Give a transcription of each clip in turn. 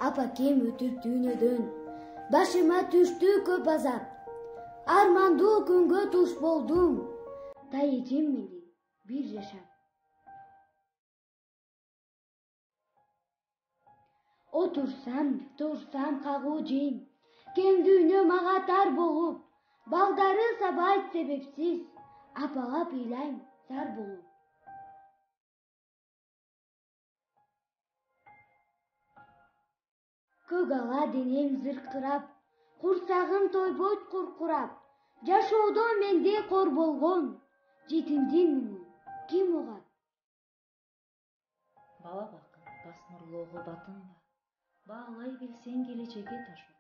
апакем өтүп дүйнөдөн. Башыма түштү көп азап, армандуу күнгө туш болдум. Тайыжым менен бир жашап. Отурсам, турсам кагуу жейм, кең дүйнө мага тар болуп, балдары сабайт себепсиз, апалап ыйлайм зар болуп. Көк ала денем зыркырап, курсагым тойбойт куркурап, жашоодо менде кор болгон, жетимдин муңун ким угат? Бала бакыт басмырлоого батынба, баалай билсең келечекке таш ur.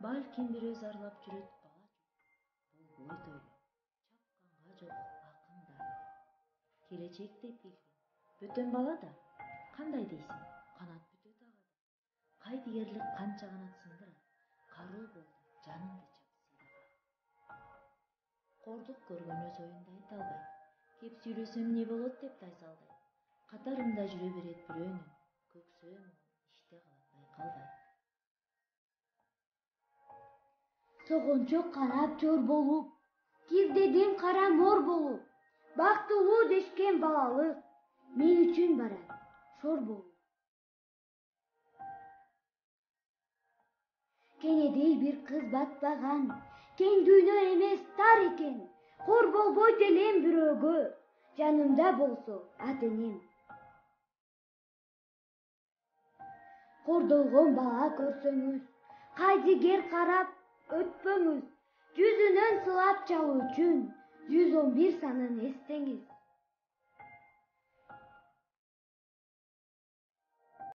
Балким бирөө зарлап жүрөт бала жок, болбойт ойлоп, чапканга жок акында. Келечек деп келген, бөтөн бала да, кандай дейсиң, канат бүтөт ага да. Кайдыгерлик канча канат сындырат, кароо болду, жаныңды чапсыйдага. Кордук көргөн өз оюнду айта албайт, кеп сүйлөсөм не болот деп тайсалдайт. Катарымда жүрө берет бирөөнүн, көксөм иште калат байкалбай. Согончок канат жор болуп, тирдедим кара мор болуп, бактылуу дешкен балалык мен үчүн барат шор болуп. Кенедей бир кыз батпаган, кең дүйнө эмес тар экен, кор болбойт элем бирөөгө, жанымда болсо ата энем. Кордолгон бала көрсөңүз, кайдыгер карап өтпөңүз, жүзүнөн сылап чалуу үчүн 111 санын эстеңиз.